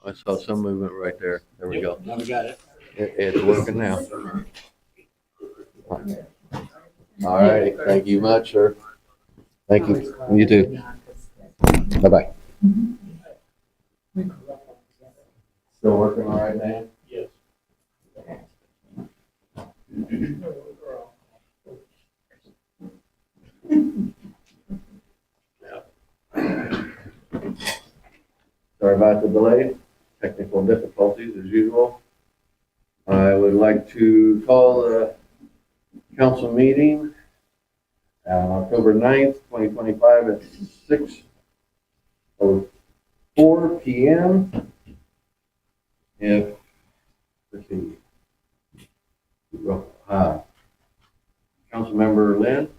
I saw some movement right there. There we go. Now we got it. It's working now. All righty. Thank you much, sir. Thank you. You too. Bye-bye. Still working all right, Dan? Yes. Sorry about the delay, technical difficulties as usual. I would like to call the council meeting on October 9th, 2025 at 6:04 p.m. If, let's see, Councilmember Lynn,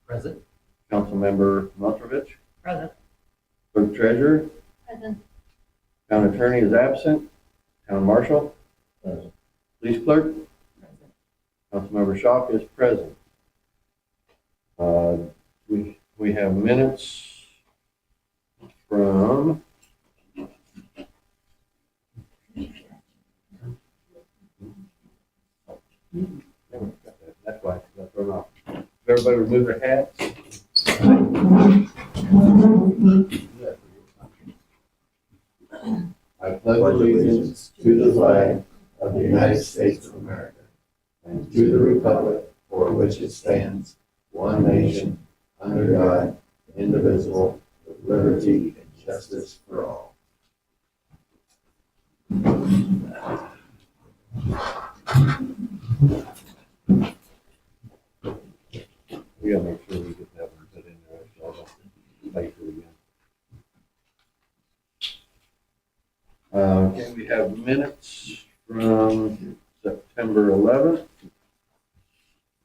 Present. Councilmember Motrovich, Present. Clerk Treasurer, Present. Town Attorney is absent, Town Marshal, Police Clerk, Present. Councilmember Shock is present. We have minutes from that's why I got thrown off. Everybody remove their hats. I pledge allegiance to the flag of the United States of America and to the republic for which it stands, one nation, under God, indivisible, with liberty and justice for all. We gotta make sure we get that one put in there, so I don't fight it again. Okay, we have minutes from September 11th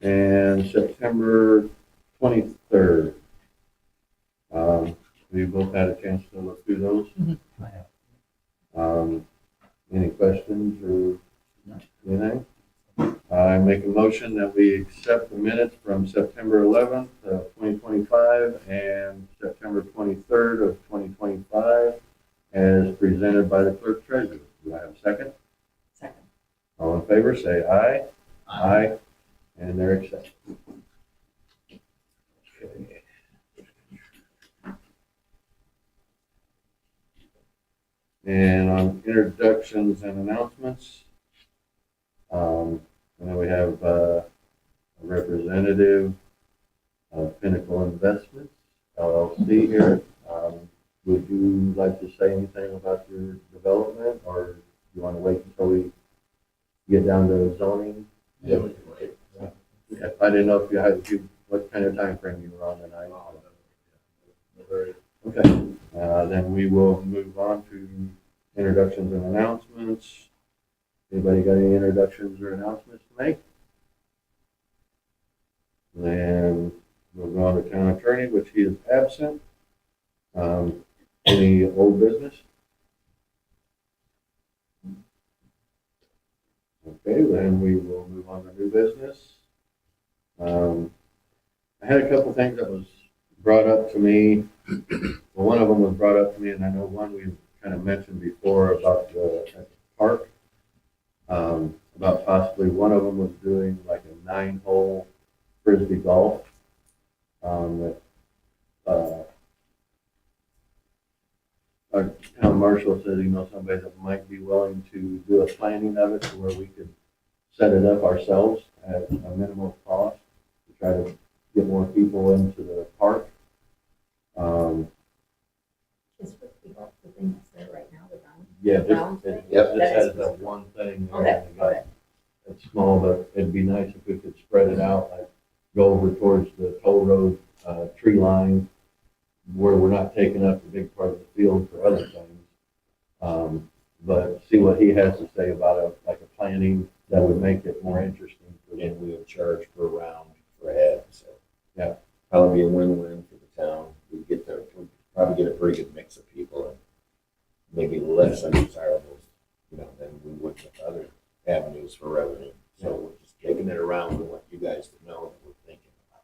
and September 23rd. We both had a chance to look through those. Any questions or anything? I make a motion that we accept the minutes from September 11th of 2025 and September 23rd of 2025 as presented by the clerk treasurer. Do I have a second? Second. All in favor, say aye. Aye. And they're accepted. Okay. And on introductions and announcements, I know we have a representative of Pinnacle Investments, LLC here. Would you like to say anything about your development, or you want to wait until we get down to zoning? Yeah, we can wait. Yeah, I didn't know if you had, what kind of time frame you were on tonight. Okay, then we will move on to introductions and announcements. Anybody got any introductions or announcements to make? Then we'll go on to town attorney, which he is absent. Any old business? Okay, then we will move on to new business. I had a couple things that was brought up to me. Well, one of them was brought up to me, and I know one we've kind of mentioned before about the at the park. About possibly one of them was doing like a 9-hole frisbee golf. Our town marshal said he knows somebody that might be willing to do a planning of it to where we could set it up ourselves at a minimal cost to try to get more people into the park. Is frisbee golf the thing that's there right now, the round? Yeah, Round this, thing? yep, this That has is that one thing there. Okay, and they got- okay. It's small, but it'd be nice if we could spread it out, like go over towards the toll road, tree line, where we're not taking up a big part of the field for other things. But see what he has to say about a planning that would make it more interesting for them. And we would charge per round per head, so. Yeah. Probably be a win-win for the town. We'd probably get a pretty good mix of people and maybe less undesirables, than we would with other avenues for revenue. So we're just taking it around and want you guys to know that we're thinking about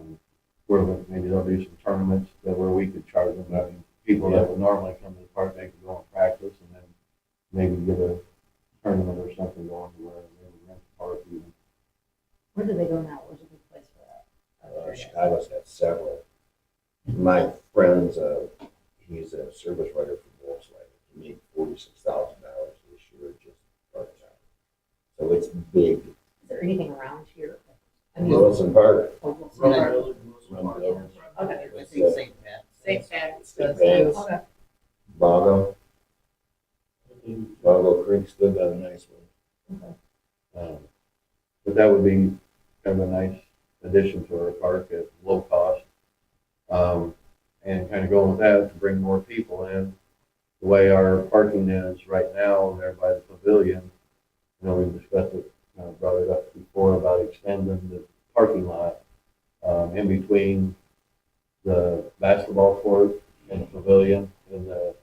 it. Where maybe they'll do some tournaments that where we could charge them, people that would normally come to the park, they could go and practice, and then they go now? Where's a good place for that? Chicago's got several. My friend's, he's a service writer for Volkswagen. He made $46,000 this year just part-time. So it's big. Is there anything around here? I mean, Wilson Park. oh, we'll see. Run Okay. Village, Run Village. I think St. Pat. St. Pat's. St. does Pat's. too. Okay. Bago. Bago Creek still got a nice one. But that would be kind of a nice addition to our park at low cost. And kind of going with that to bring more people in. The way our parking is right now there by the pavilion, we've discussed it, brought it up before about extending the parking lot in between the basketball court and the pavilion and the,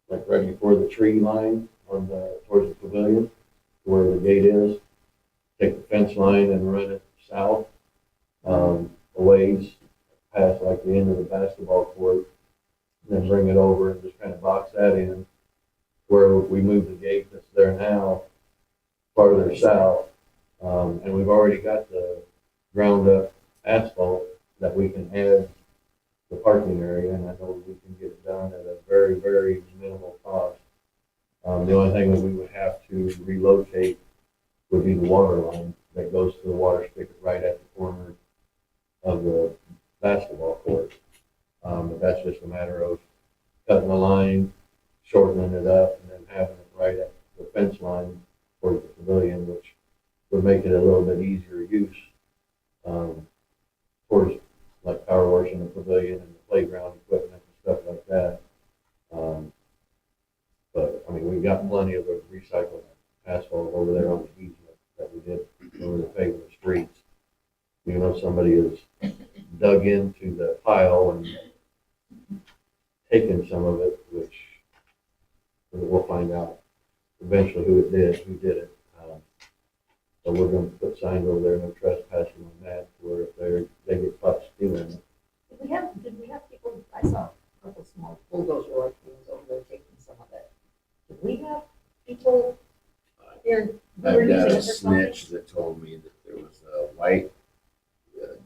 like right before the tree line on towards the pavilion, where the gate is. Take the fence line and run it south, a ways past like the end of the basketball court, and then bring it over and just kind of box that in where we move the gate that's there now farther south. And we've already got the ground up asphalt that we can add the parking area, and I know we can get it done at a very, very minimal cost. The only thing that we would have to relocate would be the water line that goes to the water spigot right at the corner of the basketball court. But that's just a matter of cutting the line, shortening it up, and then having it right at the fence line towards the pavilion, which would make it a little bit easier use towards like power wash in the pavilion and the playground equipment and stuff like that. But I mean, we've got plenty of the recycled asphalt over there on the easement that we did over the paving the streets. Somebody has dug into the pile and taken some of it, which we'll find out eventually who did it. So we're going to put signs over there, no trespassing on that, where if they get caught stealing it. Did we have people, I saw a couple small bulldozer like things over there taking some of it. Did we have people here? who were I've got using a it for something? snitch that told me that there was a white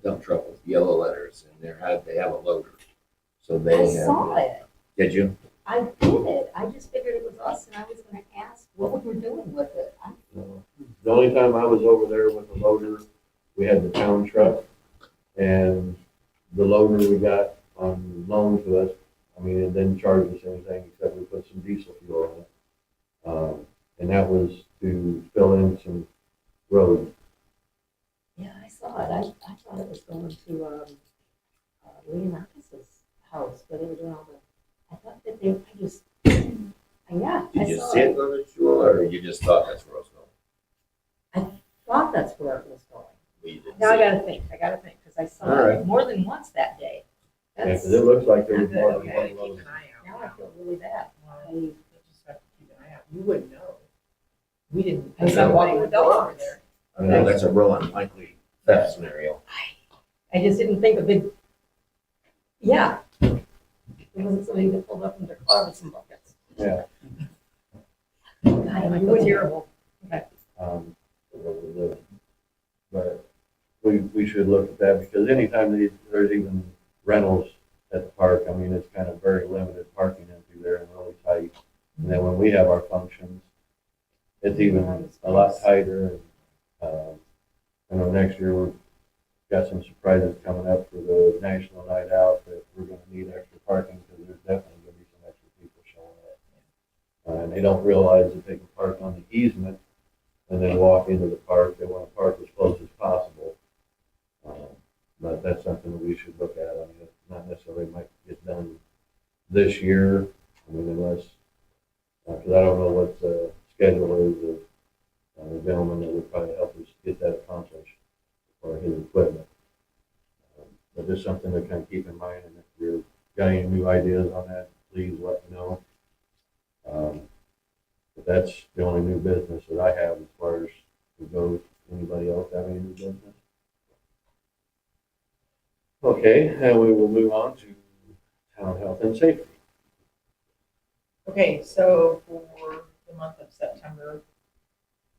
dump truck with yellow letters, and they have a loader. So they I have. saw it. Did you? I did. I just figured it was us and I was gonna ask what we were doing with it. The only time I was over there with the loader, we had the town truck, and the loader we got on loan to us, I mean, it didn't charge us anything except we put some diesel fuel in it. And that was to fill in some road. Yeah, I saw it. I thought it was going to, Leonardus's house, but it was around I thought that they, yeah, Did I you saw see it it. go to Jewel, or you just thought that's where it was going? Thought that's where it was going. Well, you didn't Now I see it. gotta think, because I saw All it right. more than once that day. Yeah, That's, 'cause it looks like there was Okay, more than okay, one keep load. an eye out. now I feel really bad. Well, you just have to keep an eye out. You wouldn't know. We didn't. I saw walking the Nobody dogs. over there. Well, that's a real unlikely theft scenario. I just didn't think of it. Yeah. It wasn't somebody that pulled up in their car with some buckets. Yeah. God, I You feel were terrible. But we should look at that, because anytime there's even rentals at the park, I mean, it's kind of very limited parking in through there and really tight. And then when we have our functions, it's even a lot tighter. And I know next year we've got some surprises coming up for the National Night Out that we're going to need extra parking, because there's definitely going to be some extra people showing up. And they don't realize that they can park on the easement and then walk into the park. They want to park as close as possible. But that's something that we should look at. I mean, it's not necessarily might get done this year. I mean, unless, because I don't know what the schedule is of the gentleman that would probably help us get that accomplished for his equipment. But just something to kind of keep in mind, and if you've got any new ideas on that, please let me know. But that's the only new business that I have as far as to go. Anybody else have any new business? Okay, and we will move on to town health and safety. Okay, so for the month of September,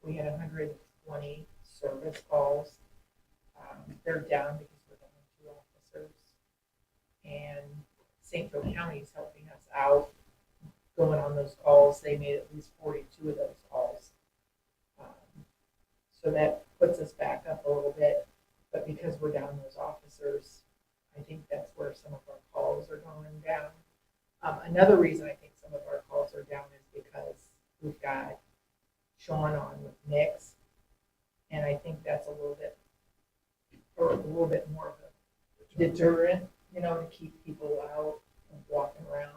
we had 120 service calls. They're down because we're down 2 officers. And St. Joe County is helping us out, going on those calls. They made at least 42 of those calls. So that puts us back up a little bit, but because we're down those officers, I think that's where some of our calls are going down. Another reason I think some of our calls are down is because we've got Sean on with Nix, and I think that's a little bit more of a deterrent, to keep people out and walking around,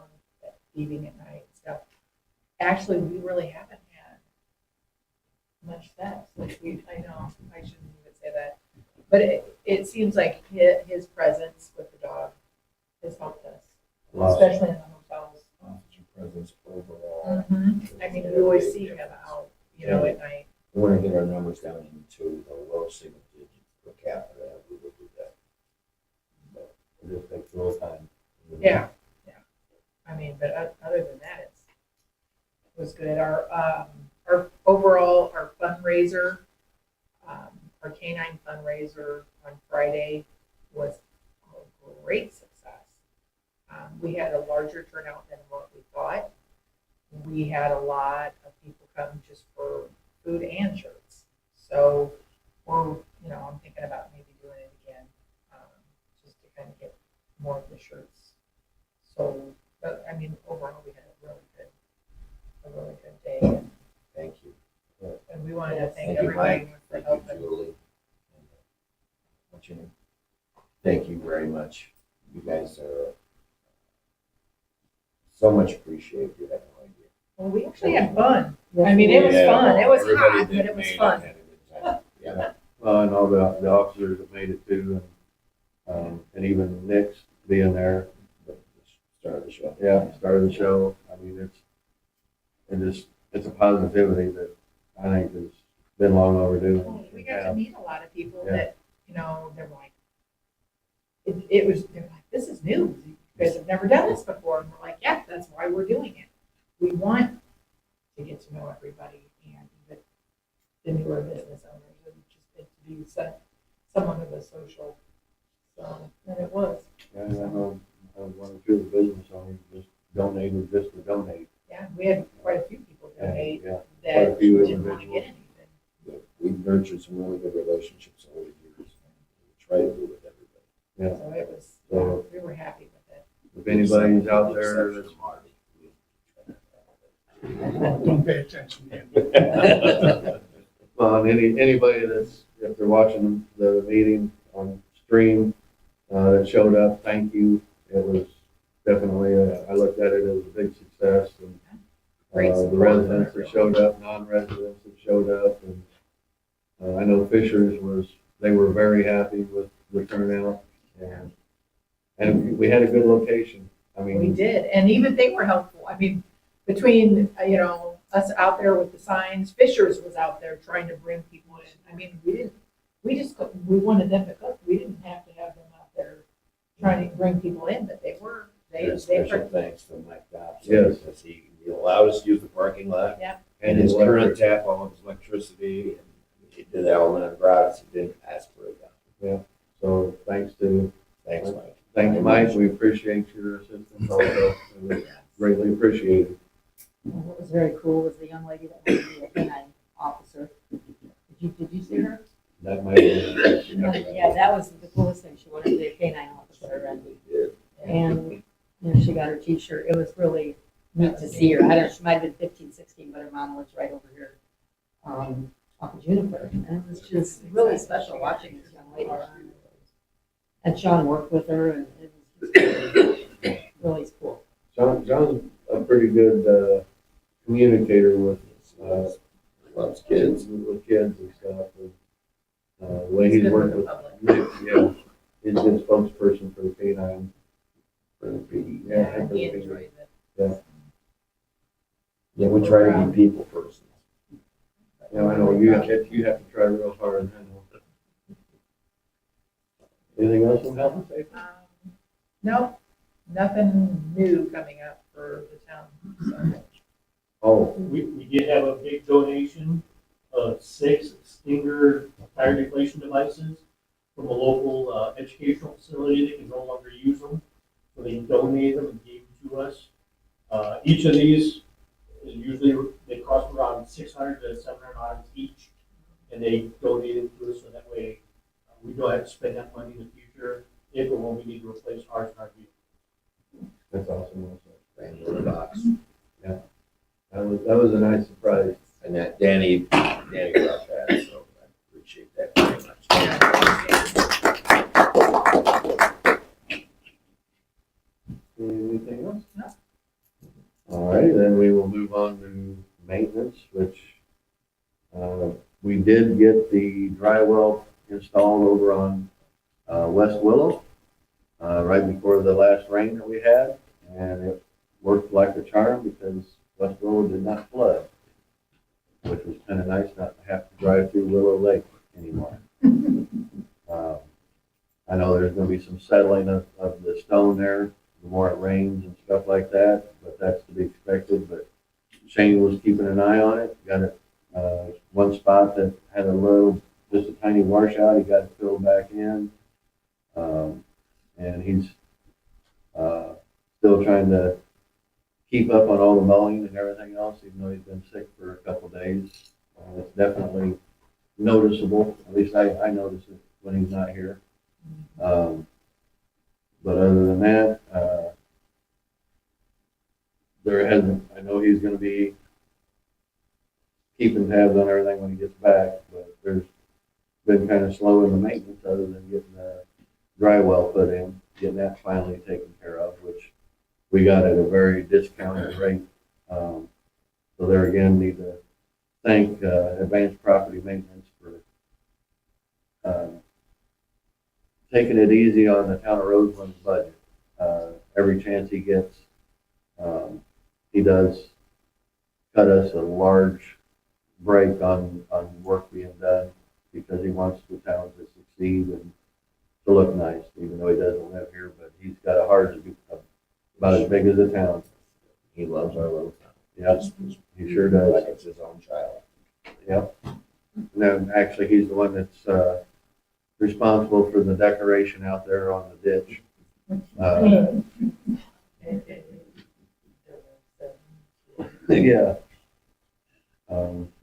thieving at night and stuff. Actually, we really haven't had much theft. I know, I shouldn't even say that, but it seems like his presence with the dog has helped us, Wow. especially in the hotels. Officer presence overall. I mean, we always see him out, at night. We want to get our numbers down into the low single digits per capita, we will do that. It just takes a little time. Yeah. I mean, but other than that, it was good. Our overall, our fundraiser, our canine fundraiser on Friday was a great success. We had a larger turnout than what we thought. We had a lot of people come just for food and shirts. So we're, I'm thinking about maybe doing it again, just to kind of get more of the shirts. So, but I mean, overall, we had a really good day. Thank you. And we wanted to thank Thank you, everybody Mike. for Thank you, helping. Julie. And, what's your name? Thank you very much. You guys are so much appreciated. You have no idea. Well, we actually had fun. I mean, it was Yeah, fun. It was everybody hot, that but it was made fun. had a good time. Yeah. Well, and all the officers that made it too, and even Nick's being there, Start of the show. yeah, started the show. I mean, it's a positivity that I think has been long overdue. We got to meet a lot of people Yeah. that, they're like, they're like, this is new. You guys have never done this before. And we're like, yeah, that's why we're doing it. We want to get to know everybody and even the newer business owners and just get to be somewhat of a social. So, and it was. Yeah, I know one or two of the business owners just donated just to donate. Yeah, we had quite a few people Yeah, donate yeah. Quite a that few didn't want to individuals. get anything. But we've nurtured some really good relationships over the years. We try to do with everybody. Yeah. So it was, So- we were happy with it. If anybody's out there Except that's for Marty. Don't pay attention to well, and anybody that's, if they're watching the meeting on stream, that showed up, thank you. It was definitely, I looked at it as a big success, and Great the support. residents that showed up, non-residents that showed up, and I know Fishers they were very happy with the turnout, and we had a good location. I We mean, did, and even they were helpful. I mean, between, us out there with the signs, Fishers was out there trying to bring people in. I mean, we wanted them to cook. We didn't have to have them out there trying to bring people in, but they were, And a they special thanks to Mike Dobson. Yes. Because he allowed us to use the parking lot. Yeah. And his electric. current tap, all of his electricity, and he did that all in gratis. He didn't ask for it. So thanks to Thanks, Mike. Mike. We appreciate your assistance also. It was greatly appreciated. And what was very cool was the young lady that was the canine officer. Did you see her? That might be. Yeah, that was the coolest thing. She wanted to be a canine officer and she got her t-shirt. It was really neat to see her. I don't know, she might have been 15, 16, but her mom lives right over here, off of Juniper. And it was just really special watching this young lady. And Sean worked with her and it was just really cool. John's a pretty good communicator with Loves kids. with kids and stuff. And, the way he's good worked with with the public. Nick, yeah, he's a good spokesperson for the canine. For the PD. Yeah, And for he the PD. enjoyed it. Yeah, we try to be people first. Yeah, I know you have to try real hard. I know. Anything else on health and safety? No, nothing new coming up for the town. So. Oh, We did have a big donation of 6 Stinger tire deflation devices from a local educational facility that can no longer use them. So they donated them and gave them to us. Each of these is usually, they cost around $600 to $700 each. And they donated to us so that way we don't have to spend that money in the future if or when we need to replace ours in our vehicle. That's awesome. Also. Brand new box. That was a nice surprise. And that Danny brought that, so I appreciate that very much. Anything else? No. All right, then we will move on to maintenance, which we did get the dry well installed over on West Willow right before the last rain that we had, and it worked like a charm because West Willow did not flood, which was kind of nice not to have to drive through Willow Lake anymore. I know there's going to be some settling of the stone there, the more it rains and stuff like that, but that's to be expected. But Shane was keeping an eye on it, got it, one spot that had just a tiny washout, he got it filled back in. And he's still trying to keep up on all the mowing and everything else, even though he's been sick for a couple of days. It's definitely noticeable, at least I notice it when he's not here. But other than that, I know he's gonna be keeping tabs on everything when he gets back, but there's been kind of slow in the maintenance other than getting the dry well put in, getting that finally taken care of, which we got at a very discounted rate. So there again, need to thank Advanced Property Maintenance for taking it easy on the town of Roseland's budget. Every chance he gets, he does cut us a large break on work being done because he wants the town to succeed and to look nice, even though he doesn't live here, but he's got a heart about as big as a town. He loves our little town. Yeah, he sure does. Like it's his own child. Yep. And then actually, he's the one that's responsible for the decoration out there on the ditch. Yeah.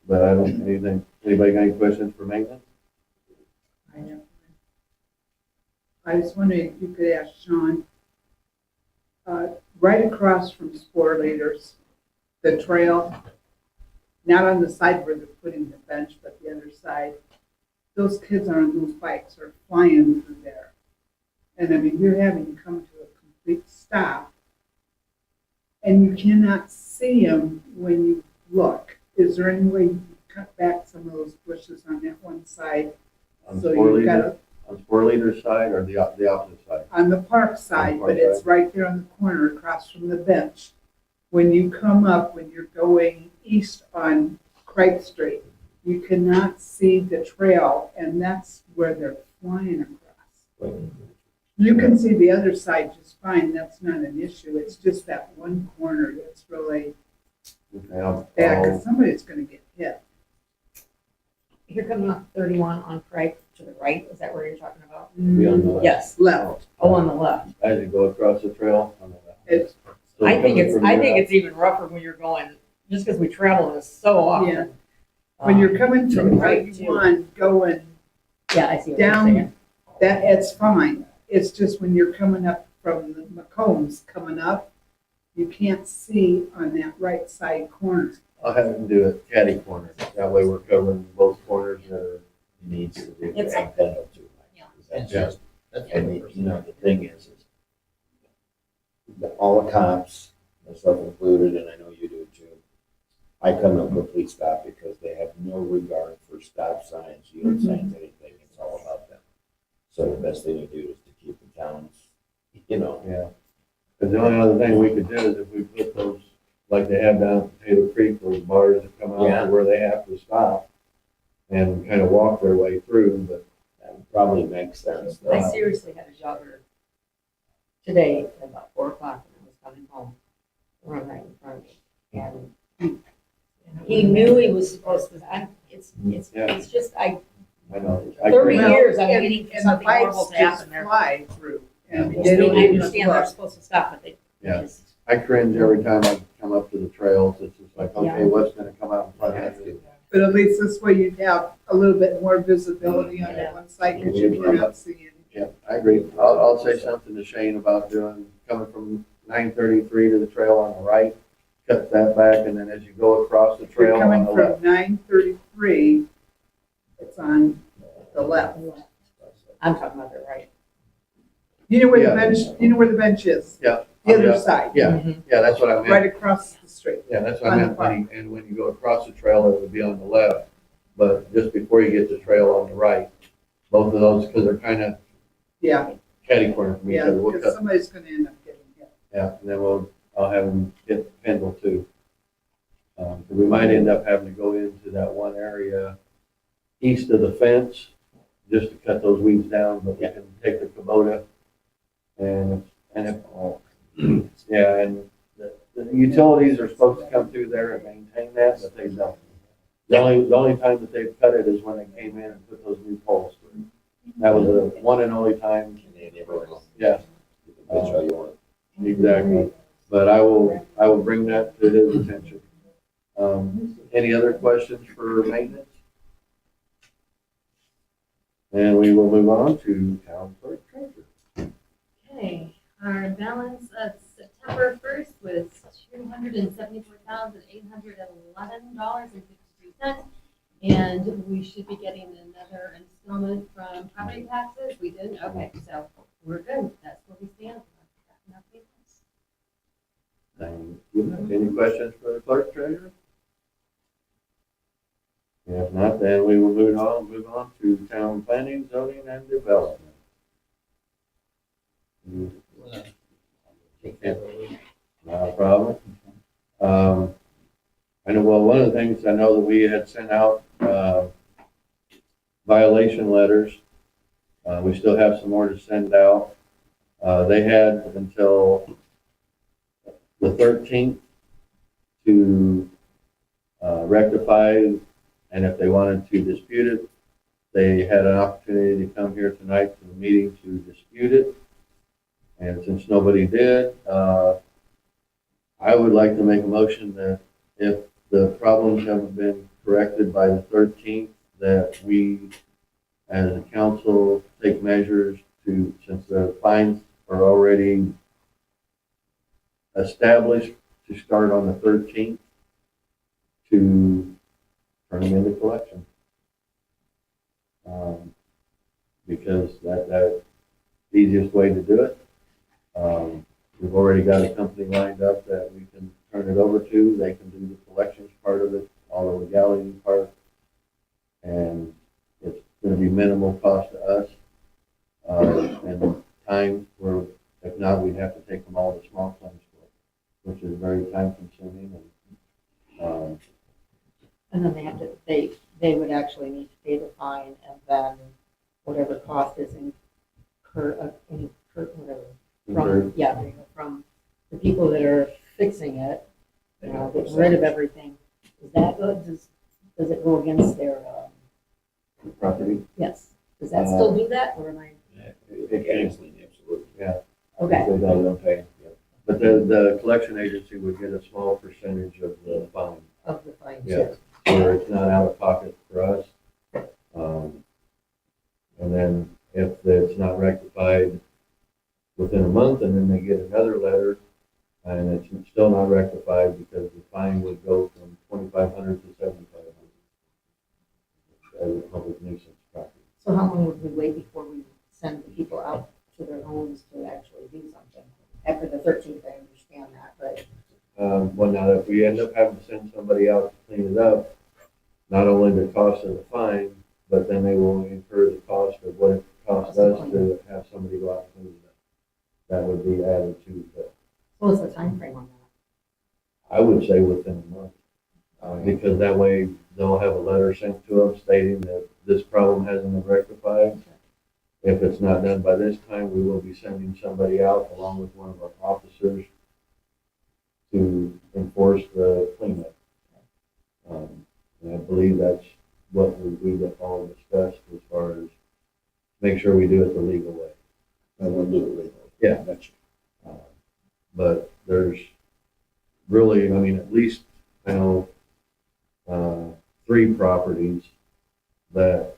But I don't, anybody got any questions for maintenance? I know. I was wondering if you could ask Sean, right across from Spore Leaders, the trail, not on the side where they're putting the bench, but the other side, those kids on those bikes are flying through there. And I mean, you're having to come to a complete stop, and you cannot see them when you look. Is there any way you can cut back some of those bushes on that one side? On So Spore you've got Leader, on Spore Leader's side or the opposite side? on the park side, park but it's side. right there on the corner across from the bench. When you come up, when you're going east on Craig Street, you cannot see the trail, and that's where they're flying across. You can see the other side just fine, that's not an issue, it's just that one corner that's really Okay, bad, because somebody's gonna get hit. You're coming up 31 on Craig to the right, is that where you're talking about? Be on the left. Yes, Left, oh, on the left. As you go across the trail on the left. it's, So I think coming from I your think house- it's even rougher when you're going, just because we travel this so often. Yeah. when you're coming to from the right, too. 31, going Yeah, I see what you're down, saying. that, it's fine. It's just when you're coming up from the McCombs, coming up, you can't see on that right side corner. I'll have him do it catty corner. That way we're covering both corners that are. He needs to do It's- that pedal too. That's Yeah. just, and you know, the thing is all the cops, myself included, and I know you do too, I come to a complete stop because they have no regard for stop signs, yield signs, anything. It's all about them. So the best thing to do is to keep the towns, you know. Yeah. Because the only other thing we could do is if we put those, like they have down at Potato Creek, those bars that come out Yeah. to where they have to stop and kind of walk their way through, but That would probably make sense. I seriously had a jogger today at about 4 o'clock when I was coming home, run right in front of me. And he knew he was supposed to, it's just, I know. I 30 agree. years I'm And- waiting for and the something bikes horrible to just happen there. Fly through. And Yeah. they don't I even understand they're look. supposed to stop, but they Yeah. just, I cringe every time I come up to the trails. It's just like, okay, Yeah. what's gonna come out in front of me? But at least this way you'd have a little bit more visibility on that one side, because you're not seeing. Yeah, I agree. I'll say something to Shane about coming from 933 to the trail on the right, cut that back, and then as you go across the If you're trail on coming the from left. 933, it's on the left. I'm talking about the right. You know where the Yeah. bench, you know where the bench is? Yeah. The other Yeah. side, Yeah, yeah, that's what I meant. right across the street. Yeah, that's what On I the meant. And when you go across the trail, it would be on the left. But just before you get to the trail on the right, both of those, because they're kind of Yeah, catty corner from each yeah, other. We'll because cut, somebody's gonna end up getting hit. yeah, and then I'll have them hit Pendle too. We might end up having to go into that one area east of the fence just to cut those weeds down, but we can take the Kubota and yeah, and the utilities are supposed to come through there and maintain that, but they don't. The only time that they've cut it is when they came in and put those new poles through. That was the one and only time, And they never will. yeah, That's how you want it. exactly. But I will bring that to his attention. Any other questions for maintenance? And we will move on to town clerk treasurer. Okay, our balance of September 1st was $274,811.52. And we should be getting another installment from property taxes. We did, okay, so we're good. That's where we stand. Thank you. Any questions for the clerk treasurer? If not, then we will move on to town planning, zoning, and development. Not a problem. I know, well, one of the things I know that we had sent out, violation letters. We still have some more to send out. They had until the 13th to rectify, and if they wanted to dispute it, they had an opportunity to come here tonight to the meeting to dispute it. And since nobody did, I would like to make a motion that if the problems haven't been corrected by the 13th, that we, as a council, take measures to, since the fines are already established to start on the 13th, to turn them into collection. Because that's the easiest way to do it. We've already got a company lined up that we can turn it over to. They can do the collections part of it, all the legality part. And it's going to be minimal cost to us. And time where, if not, we'd have to take them all to small claims court, which is very time consuming. And then they would actually need to pay the fine, and then whatever cost is incurred, whatever. From the people that are fixing it, getting rid of everything. Is that good? Does it go against their, Property. yes, does that still do that, or am I? Absolutely. Yeah. Okay, They don't pay. But the collection agency would get a small percentage of the fine. of the fines, Yeah. yes. Where it's not out of pocket for us. And then if it's not rectified within a month, and then they get another letter, and it's still not rectified, because the fine would go from 2,500 to 7,500 as a public nuisance property. So how long would we wait before we send the people out to their homes to actually do something? After the 13th, I understand that, but Well, now, if we end up having to send somebody out to clean it up, not only the cost of the fine, but then they will incur the cost of what it costs us to have somebody go out and clean it up. That would be added to that. what's the time frame on that? I would say within a month, because that way they'll have a letter sent to them stating that this problem hasn't been rectified. If it's not done by this time, we will be sending somebody out along with one of our officers to enforce the cleanup. And I believe that's what we've all discussed as far as make sure we do it the legal way. I want to do it legally. Yeah. Gotcha. But there's really, I mean, at least, I know, 3 properties that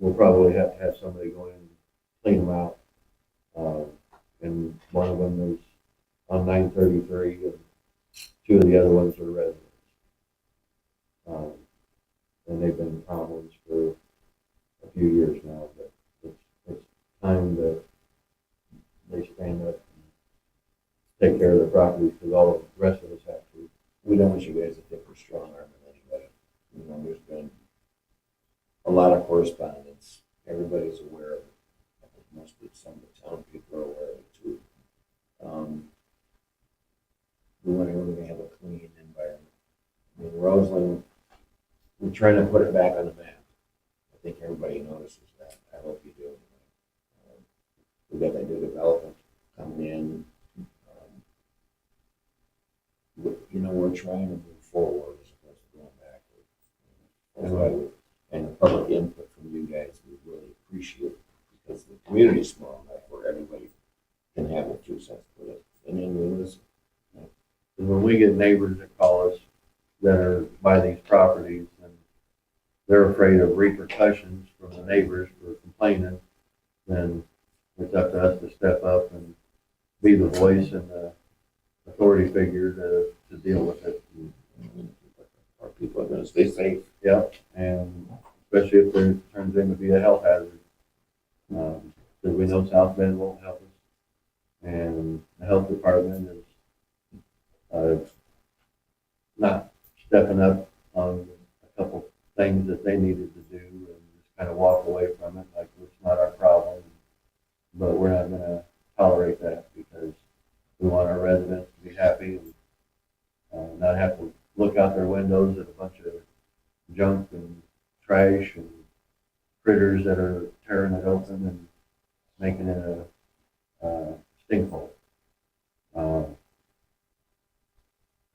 we'll probably have to have somebody go in and clean them out. And one of them is on 933, and 2 of the other ones are residents. And they've been problems for a few years now, but it's time that they stand up and take care of their properties, because all the rest of us have to. We don't want you guys to think we're strong arming anybody. You know, there's been a lot of correspondence. Everybody's aware of it. I think mostly some of the town people are aware of it too. We want everybody to have a clean environment. I mean, Roseland, we're trying to put it back on the map. I think everybody notices that. I hope you do. We got that new development coming in. We're trying to move forward as opposed to going backward. That's why and the public input from you guys, we really appreciate, because the community's small enough where everybody can have their 2 cents put it. And then we listen. And when we get neighbors that call us that are by these properties, and they're afraid of repercussions from the neighbors for complaining, then it's up to us to step up and be the voice and the authority figure to deal with it. Our people are going to stay safe. Yep, and especially if there turns into be a health hazard. Because we know South Bend won't help us. And the health department is not stepping up on a couple things that they needed to do, and just kind of walk away from it like it's not our problem. But we're not going to tolerate that, because we want our residents to be happy and not have to look out their windows at a bunch of junk and trash and critters that are tearing it open and making it a stink hole.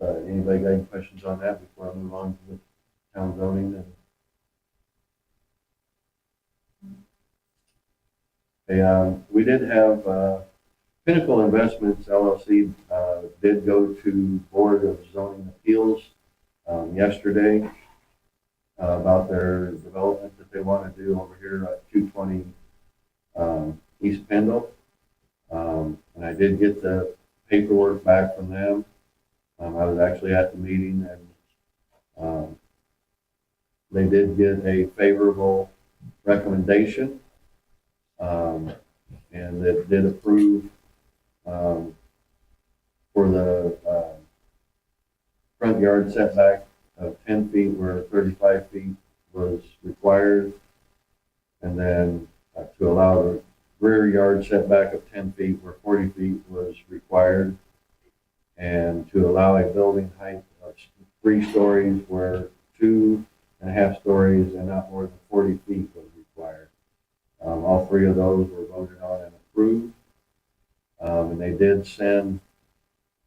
Anybody got any questions on that before I move on to the town zoning? We did have Pinnacle Investments LLC did go to Board of Zoning Appeals yesterday about their development that they want to do over here at 220 East Pendle. And I did get the paperwork back from them. I was actually at the meeting, and they did get a favorable recommendation, and it did approve for the front yard setback of 10 feet where 35 feet was required, and then to allow the rear yard setback of 10 feet where 40 feet was required, and to allow a building height of 3 stories where 2.5 stories and not more than 40 feet was required. All 3 of those were voted on and approved. And they did send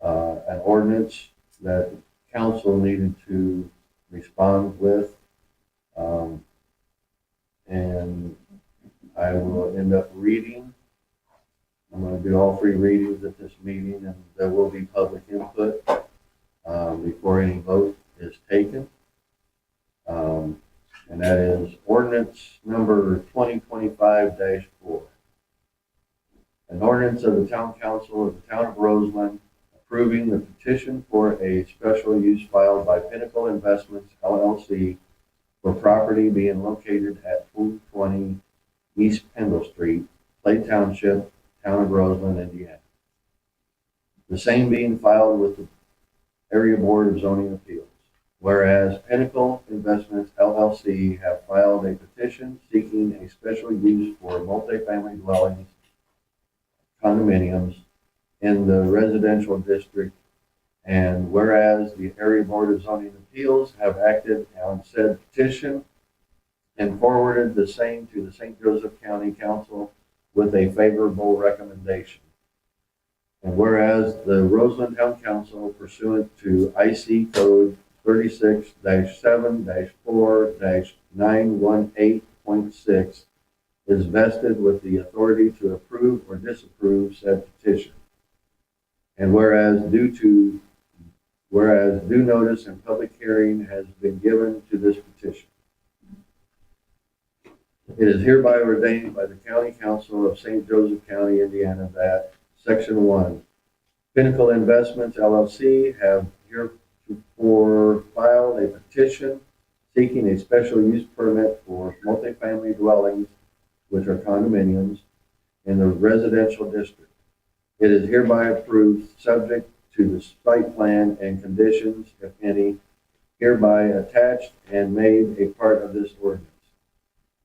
an ordinance that council needed to respond with. And I will end up reading. I'm going to do all 3 readings at this meeting, and there will be public input before any vote is taken. And that is ordinance number 2025-4. An ordinance of the Town Council of the Town of Roseland approving the petition for a special use filed by Pinnacle Investments LLC for property being located at 220 East Pendle Street, Clay Township, Town of Roseland, Indiana. The same being filed with the Area Board of Zoning Appeals. Whereas Pinnacle Investments LLC have filed a petition seeking a special use for multifamily dwellings, condominiums in the residential district, and whereas the Area Board of Zoning Appeals have acted on said petition and forwarded the same to the St. Joseph County Council with a favorable recommendation. And whereas the Roseland Town Council, pursuant to IC Code 36-7-4-918.6 is vested with the authority to approve or disapprove said petition. And whereas due notice and public hearing has been given to this petition. It is hereby ordained by the County Council of St. Joseph County, Indiana, that Section 1, Pinnacle Investments LLC have heretofore filed a petition seeking a special use permit for multifamily dwellings, which are condominiums, in the residential district. It is hereby approved, subject to the site plan and conditions, if any, hereby attached and made a part of this ordinance.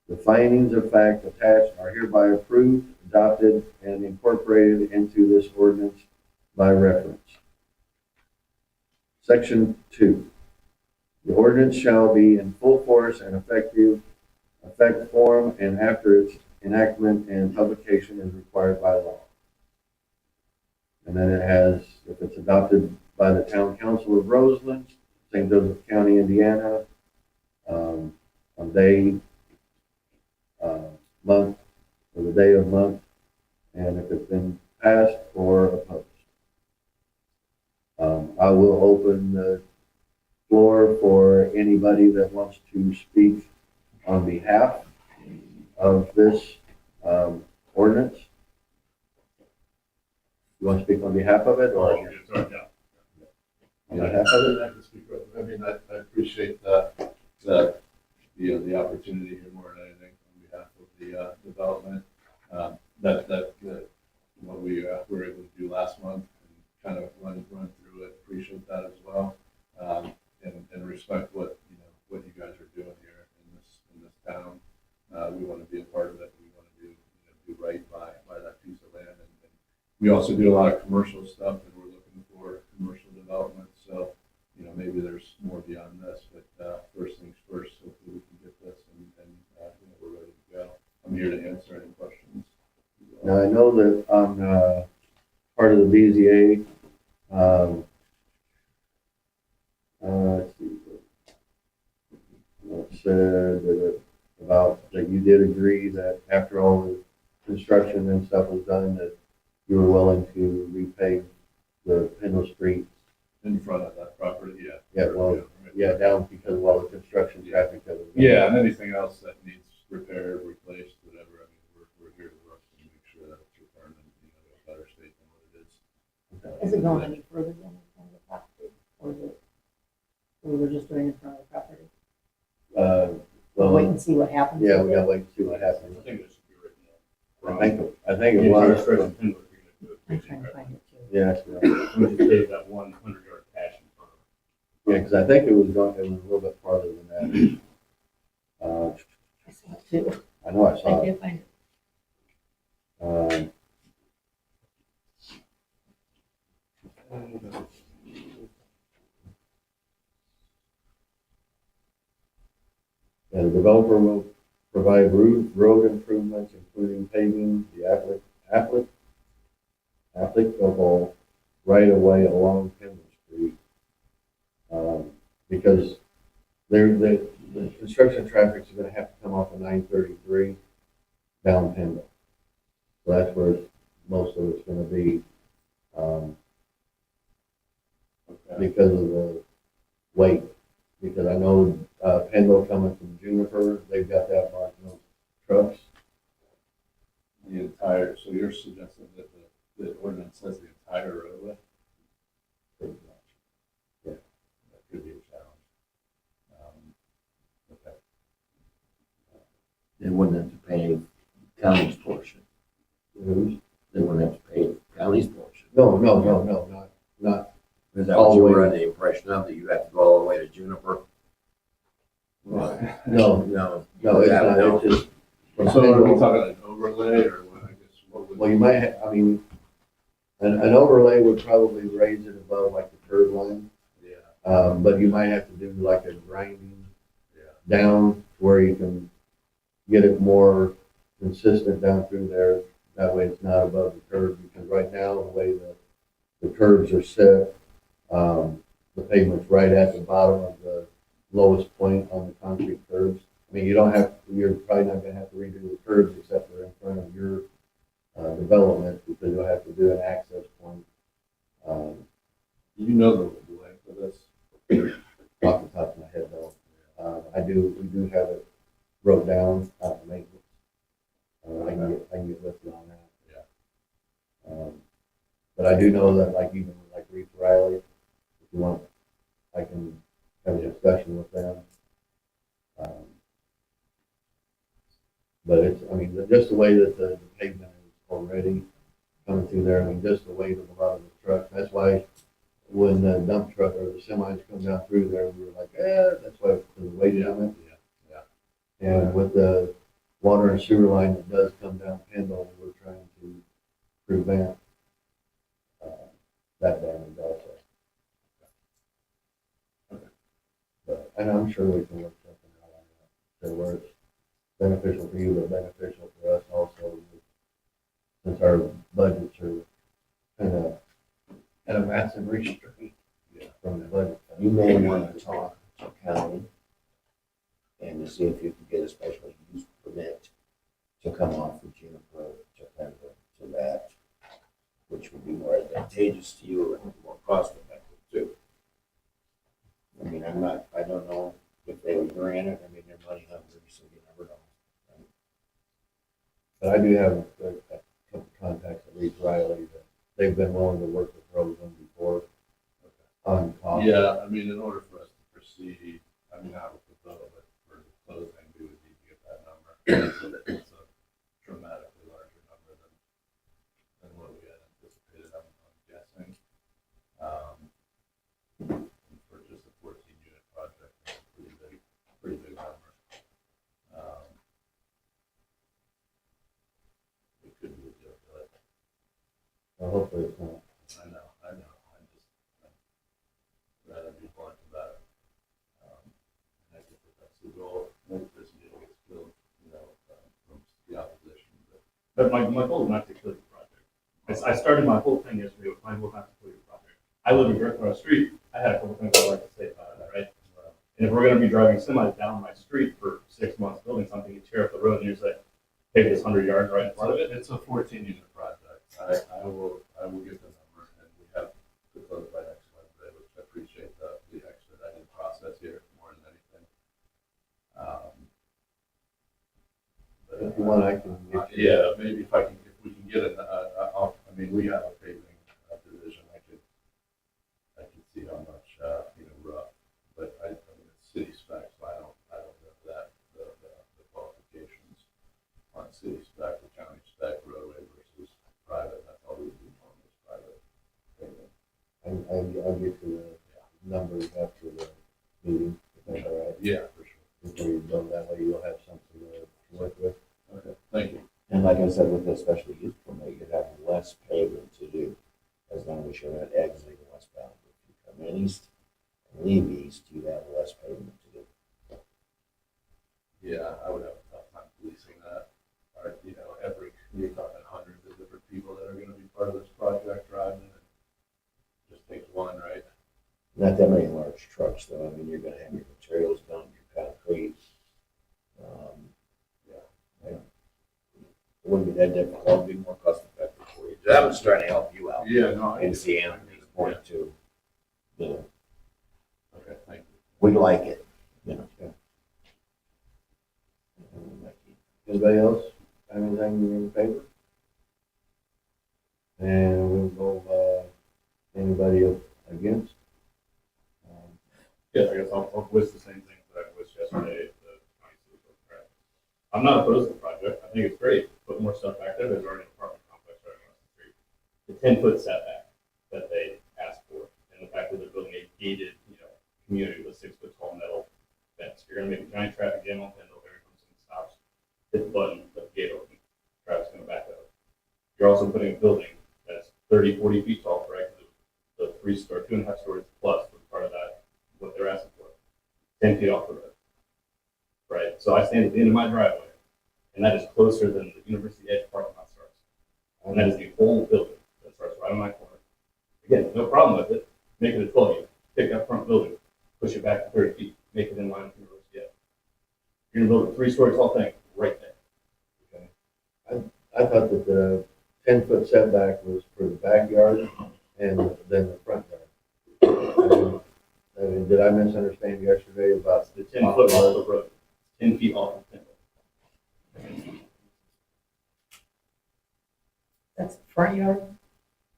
The findings of fact attached are hereby approved, adopted, and incorporated into this ordinance by reference. Section 2. The ordinance shall be in full force and effect form and after its enactment and publication is required by law. And then it has, if it's adopted by the Town Council of Roseland, St. Joseph County, Indiana, on day, month, or the day of month, and if it's been passed or opposed. I will open the floor for anybody that wants to speak on behalf of this ordinance. You want to speak on behalf of it, or? On behalf of it? I mean, I appreciate the opportunity here more than anything on behalf of the development. What we were able to do last month and kind of run through it. Appreciate that as well. And respect what you guys are doing here in this town. We want to be a part of it. We want to do right by that piece of land. And we also do a lot of commercial stuff, and we're looking for commercial development. So, maybe there's more beyond this, but first things first, hopefully we can get this and we're ready to go. I'm here to answer any questions. Now, I know that on part of the BZA, let's see, it said about that you did agree that after all the construction and stuff was done, that you were willing to repave the Pendle Street. In front of that property, yeah. Yeah, well, yeah, down because of all the construction traffic that was. Yeah, and anything else that needs repaired, replaced, whatever. I mean, we're here to work and make sure that it's returned in a better state than what it is. Is it going any further than in front of the property? Or is it, we were just doing in front of the property? Well, Wait and see what happens. yeah, we gotta wait and see what happens. I think it should be written I think it was. I'm trying to find it too. Yeah, that's right. We just gave that 100-yard patch in front of it. Yeah, because I think it was a little bit farther than that. I saw it too. I know I saw I it. did find it. The developer will provide road improvements, including paving the applicable right of way along Pendle Street. Because the construction traffic is going to have to come off of 933 down Pendle. So that's where most of it's going to be. Because of the weight. Because I know Pendle coming from Juniper, they've got that marked on trucks. The entire, so you're suggesting that the ordinance says the entire roadway? Pretty much. That could be a challenge. Okay. They wouldn't have to pay county's portion. Who's? They wouldn't have to pay county's portion. No, not. Is that All what the you way. were under the impression of, that you have to go all the way to Juniper? No, No. no, it's not. It's just. from So are we Pendle- talking an overlay or what, I guess, what would? Well, you might have, I mean, an overlay would probably raise it above like the curb line. Yeah, But you might have to do like a grinding yeah. down to where you can get it more consistent down through there. That way it's not above the curb, because right now, the way the curbs are set, the pavement's right at the bottom of the lowest point on the concrete curbs. I mean, you're probably not gonna have to redo the curbs except for in front of your, development, because you'll have to do an access point. You know the length of this? Off the top of my head though. We do have it wrote down, maintenance. I can get with you on that. Yeah. But I do know that like even like Reeve Riley, if you want, I can have a discussion with them. But it's, I mean, just the way that the pavement is already coming through there, I mean, just the weight of a lot of the trucks. That's why when the dump truck or the semis come down through there, we were like, that's why, the weight of it. Yeah. And with the water and sewer line that does come down Pendle, we're trying to prevent that damage also. But, and I'm sure we can work something out on that, so where it's beneficial for you, but beneficial for us also, since our budgets are kind of at a massive restraint from the budget. You may want to talk to county and to see if you can get a special use permit to come off of Juniper to Pembroke to that, which would be more advantageous to you and more cost effective too. I mean, I don't know if they would grant it. I mean, they're money hungry, so you never know. But I do have a couple contacts at Reeve Riley that they've been willing to work with Roseland before on cost. Yeah, I mean, in order for us to proceed, I mean, not with the vote, but for the closing, we would need to get that number. It's a dramatically larger number than what we had anticipated, I'm guessing. For just a 14-unit project, it's a pretty big number. It could be a deal, but Well, hopefully it's not. I know, I'd rather be blunt about it. And I think that's the goal, make this deal gets filled, from the opposition, But my goal is not to kill your project. I started my whole thing yesterday with my goal not to kill your project. I live in directly on the street. I had a couple things I'd like to say about it, right? And if we're gonna be driving semis down my street for 6 months building something, you tear up the road and you say, take this 100 yards right in front of it. It's a 14-unit project. I will get the number, and we have to close by next Wednesday, which I appreciate the expedited process here more than anything. But, If you want, I can get you. yeah, maybe if we can get it, I mean, we have a paving division, I could see how much, rough, but I mean, it's city specs, so I don't know that, the qualifications on city spec, the county spec, roadway versus private, that's all we do normally is private paving. I'll get you the numbers after the meeting, if that's all right. Yeah, for sure. Before you go, that way you'll have something to work with. Okay, thank you. And like I said, with the special use permit, you'd have less paving to do as long as you're not exiting westbound. If you come in east and leave east, you have less pavement to do. Yeah, I would have a tough time policing that. Or, you're talking hundreds of different people that are gonna be part of this project driving, and it just takes one, right? Not that many large trucks though. I mean, you're gonna have your materials dumped, your concrete. It wouldn't be that difficult. It'd be more cost effective for you. I was trying to help you out Yeah, no, and see Anthony's point too. Okay, thank you. We like it, Anybody else have anything in favor? And we'll go, anybody against? Yeah, I guess I'll voice the same things that I voiced yesterday at the county social track. I'm not opposed to the project. I think it's great. Put more stuff back there. There's already an apartment complex right across the street. The 10-foot setback that they asked for, and the fact that they're building a gated, community with 6-foot tall metal fence. You're gonna make a giant traffic jam on Pendle. There comes and stops. Hit the button, let the gate open. Traffic's gonna back up. You're also putting a building that's 30, 40 feet tall, correct? The 2.5 stories plus was part of that, what they're asking for. 10 feet off the road. Right? So I stand at the end of my driveway, and that is closer than the University Edge parking lot starts. And that is the whole building that starts right on my corner. Again, no problem with it. Make it a 12 unit. Pick up 3-story tall tank right there. I thought that the 10-foot setback was for the backyard and then the front yard. I mean, did I misunderstand yesterday about The 10 foot off the road, 10 feet off the fence. That's the front yard?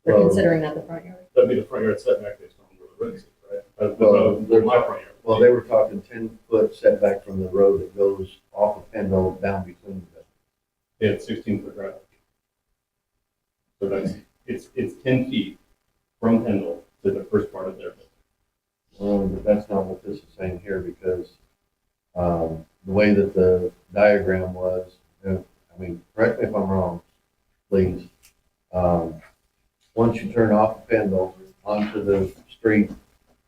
They're Well- considering that the front yard? That'd be the front yard setback based on where the road is, right? Well, My front yard. Well, they were talking 10-foot setback from the road that goes off of Pendle down between the. They had 16-foot driveway. So it's 10 feet from Pendle to the first part of their building. But that's not what this is saying here because, the way that the diagram was, I mean, correct me if I'm wrong, please. Once you turn off of Pendle onto the street,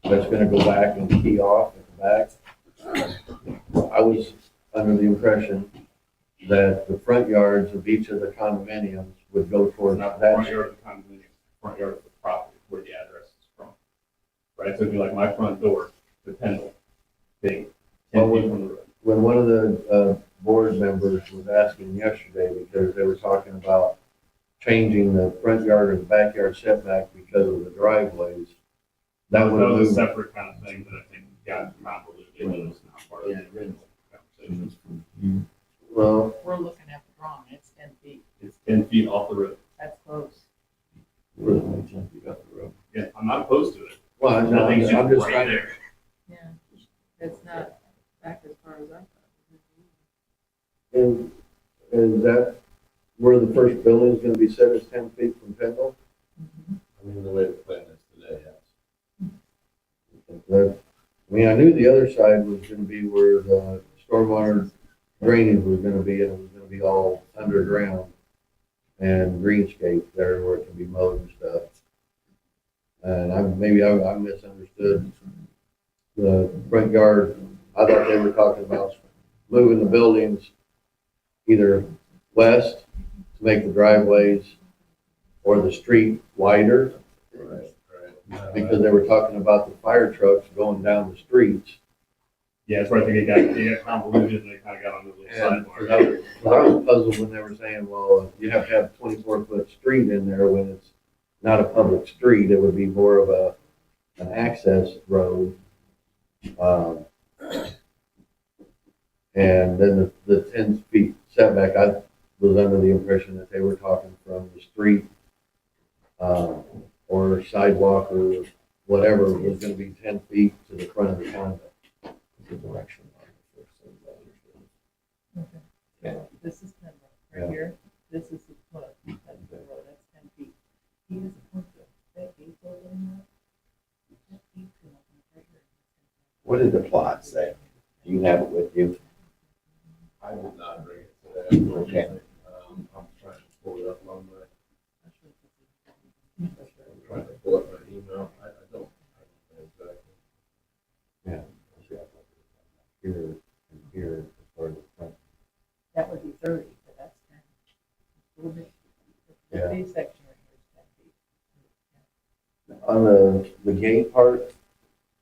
that's gonna go back and key off at the back. I was under the impression that the front yards of each of the condominiums would go It's towards not the front that. yard of the condominium, it's the front yard of the property where the address is from. Right, so it'd be like my front door to Pendle, being 10 feet from the road. When one of the board members was asking yesterday, because they were talking about changing the front yard or the backyard setback because of the driveways, that would That was a move. separate kind of thing that I think got convoluted, and it's not part of the original conversation. Well, We're looking at the drawing, it's 10 feet, It's 10 feet off the road. that's close. we're only 10 feet off the road. Yeah, I'm not opposed to it. Well, I no, think it's I'm just right trying to. there. Yeah, it's not back as far as I thought. And is that where the first building is gonna be set is 10 feet from Pendle? I mean, the way the plan is today, yes. I mean, I knew the other side was gonna be where the stormwater drainage was gonna be, and it was gonna be all underground and greenscape there where it can be mowed and stuff. And I misunderstood the front yard. I thought they were talking about moving the buildings either west to make the driveways or the street wider, Right, right. because they were talking about the fire trucks going down the streets. Yeah, that's where I think it got convoluted and they kind of got on the little And sidebar. I was puzzled when they were saying, well, you have to have a 24-foot street in there when it's not a public street. It would be more of an access road. And then the 10 feet setback, I was under the impression that they were talking from the street, or sidewalk or whatever was gonna be 10 feet to the front of the condo. The direction on the first thing that understood. Okay. This is 10 Yeah. right here, this is the foot, that's the road, that's 10 feet. He has a point there, that 8 foot in there. That 8 foot right here. What did the plot say? Do you have it with you? I did not bring it today. Okay. I'm trying to pull it up on my, That's I'm trying to pull up my email. I don't know exactly. Yeah. Here and here as far as the front. That would be 30, but that's 10. A little bit. Yeah. This section right here is 10 feet. On the gate part,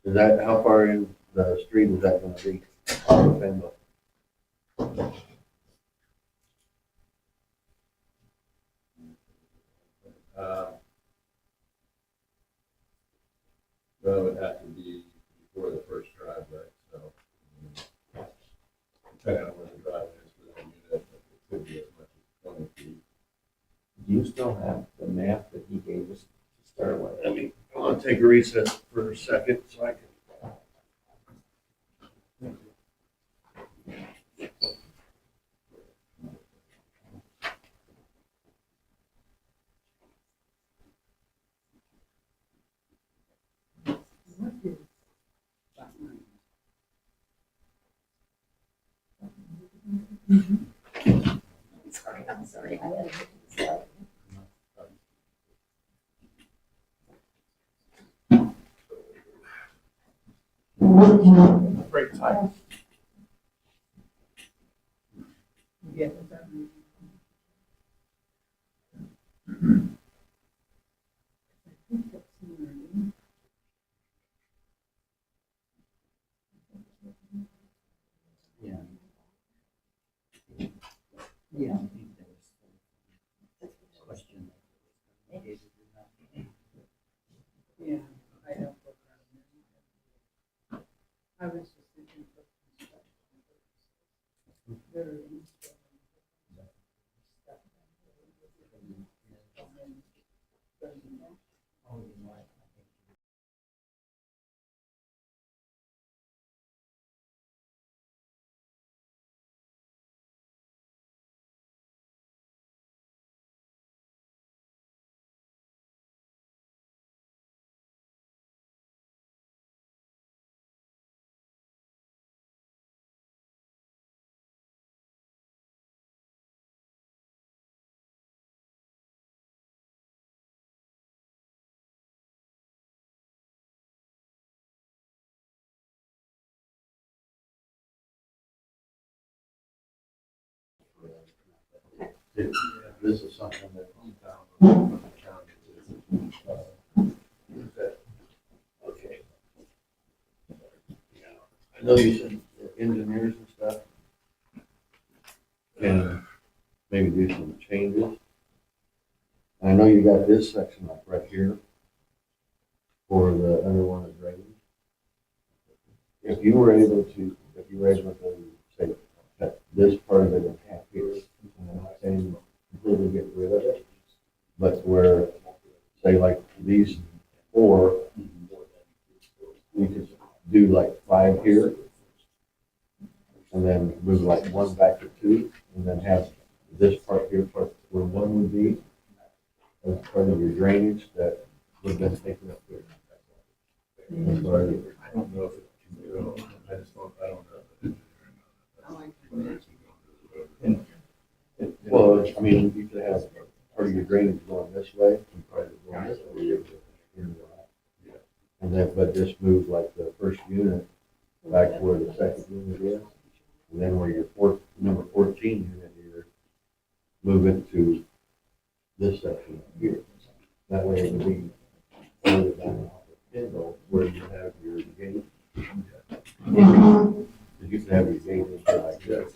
is that, how far in the street is that gonna be? On the Pendle? That would have to be before the first driveway, so. Depending on where the driveway is for that unit, it could be as much as 20 feet. Do you still have the map that he gave us to start with? Let me, I wanna take a recess for a second so I can. What is Sorry, I'm sorry. I had to look at this up. Great time. Yeah. Yeah. Question. Yeah, I don't look around. I was just thinking for construction purposes. Very useful. This is something that hometown. Okay. I know you said engineers and stuff can maybe do some changes. I know you got this section like right here for the underwater drainage. If you were able to say, cut this part of it in half here, and I'm not saying completely get rid of it, but where, say like these four, you could do like 5 here, and then move like 1 back to 2, and then have this part here, part where 1 would be, as part of your drainage that would have been taken up here. That's what I do. I don't know if it can go, I just don't, I don't know. I like that. Well, I mean, you could have part of your drainage going this way and part of it going this way. And then, but just move like the first unit back to where the second unit is. And then where your number 14 unit here, move it to this section here. That way it would be further down the hill where you have your gate. Because you can have your gate in here like this.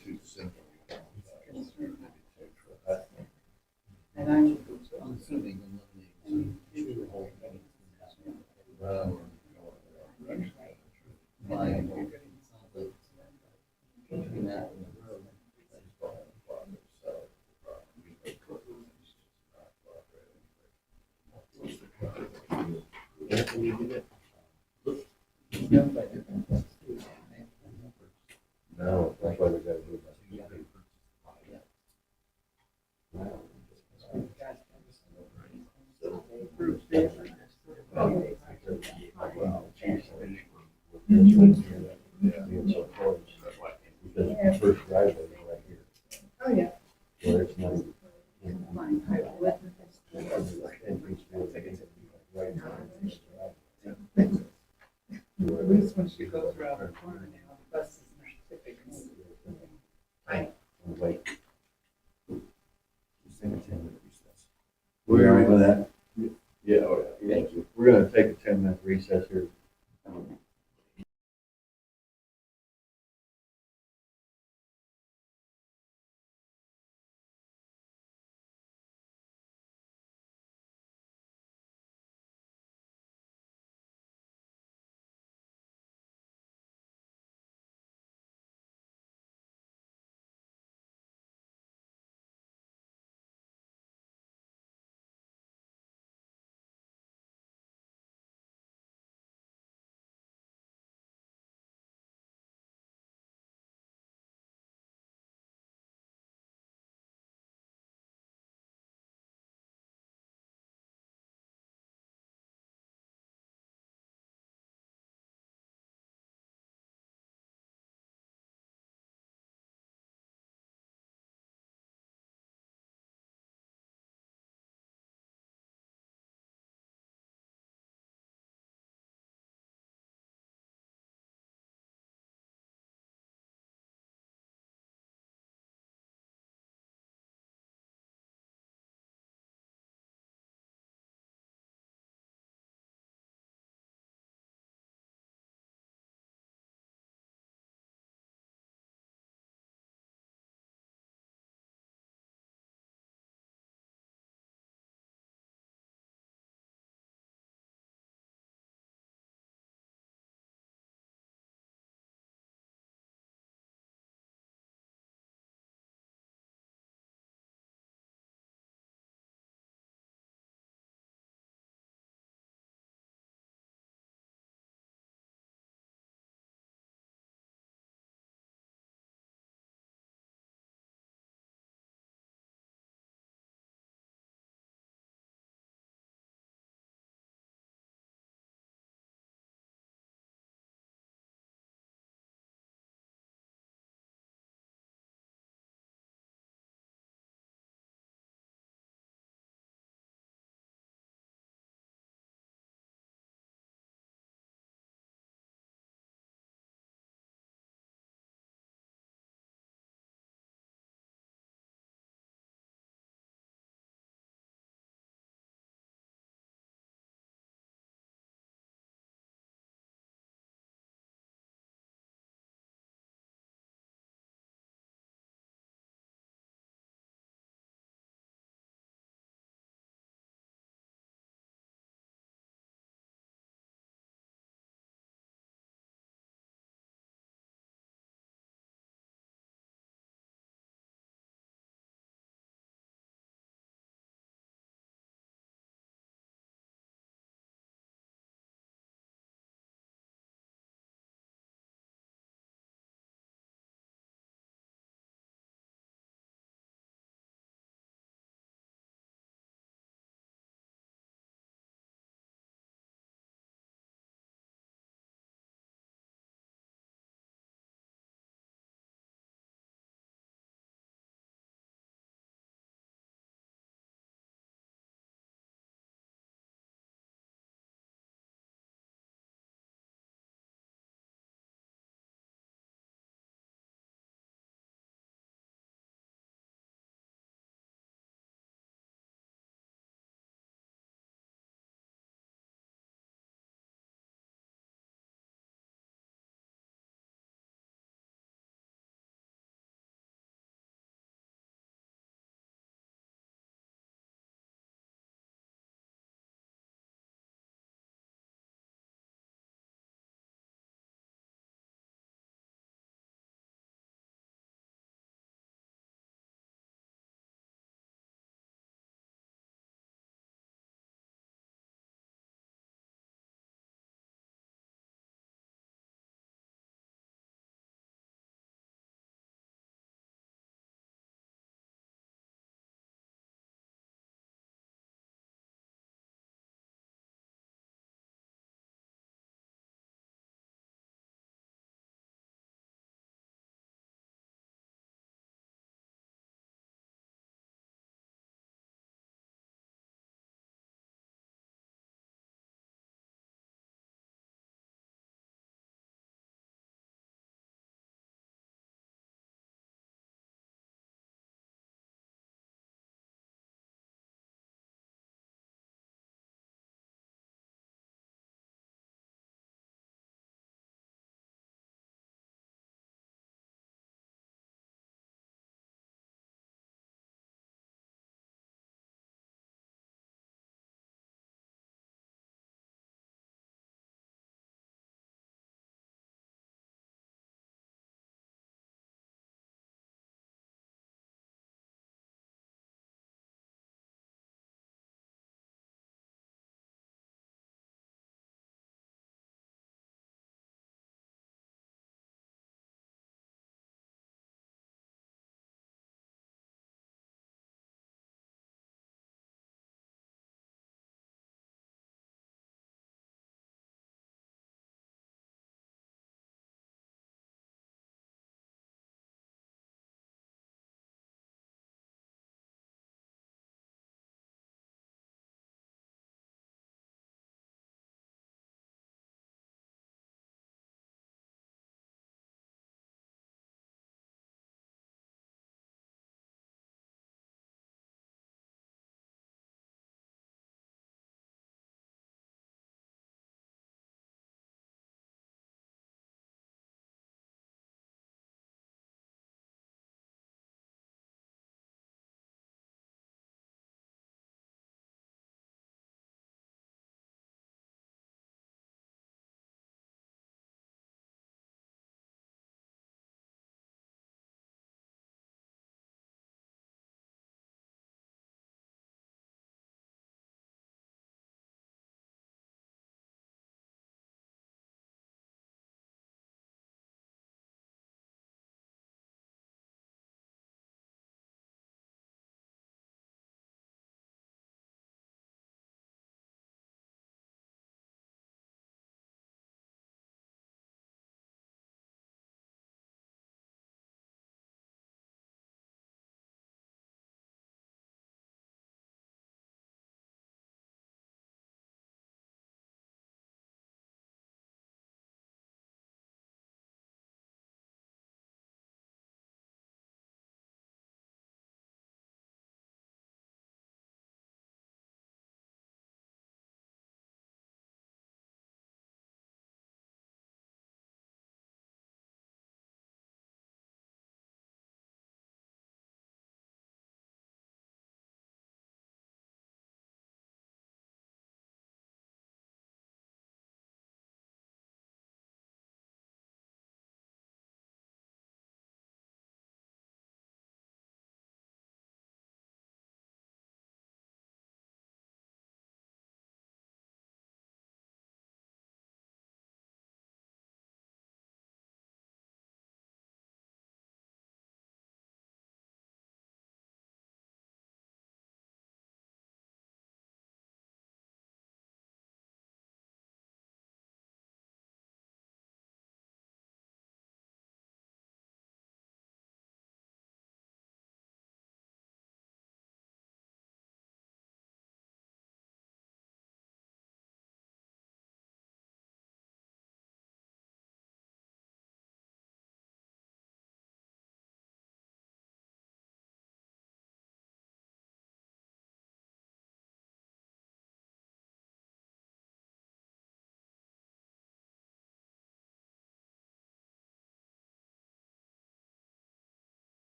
And I'm Assuming No, that's why we gotta do that. Being so close, because the first driveway is right here, oh, yeah. where it's not even. Fine. I would. At least when she goes around the corner now, the bus is not typical. Right. Wait, we all right with that? yeah, oh, yeah. Thank you. We're gonna take a 10-minute recess here.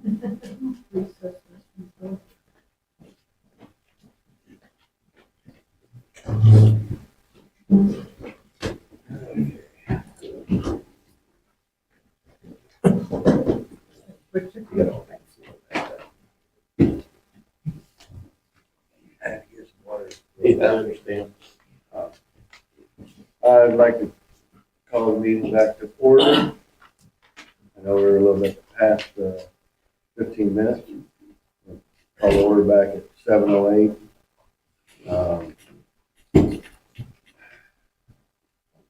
Yeah, I understand. I'd like to call the meeting back to order. I know we're a little bit past 15 minutes. Call the order back at 7:08.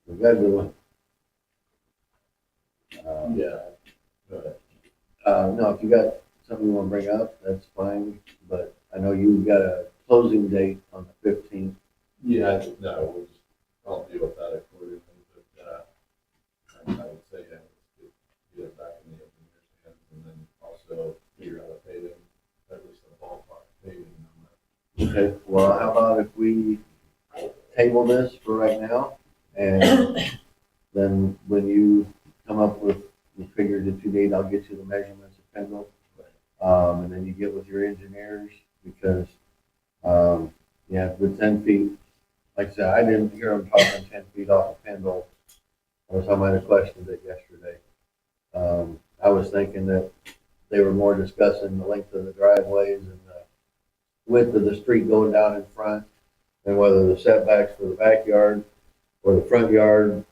We've got to Yeah. no, if you got something you want to bring up, that's fine, but I know you've got a closing date on the 15th. Yeah, no, we'll just, I'll deal with that accordingly, but, I would say, yeah, let's get it back in the engineer's hands, and then also figure out a paving, at least a ballpark paving number. Okay, well, how about if we table this for right now, and then when you come up with the figure that you need, I'll get you the measurements of Pendle. And then you get with your engineers, because, yeah, with 10 feet, like I said, I didn't hear them talking 10 feet off of Pendle. I might have questioned it yesterday. I was thinking that they were more discussing the length of the driveways and the width of the street going down in front, and whether the setbacks for the backyard or the front yard,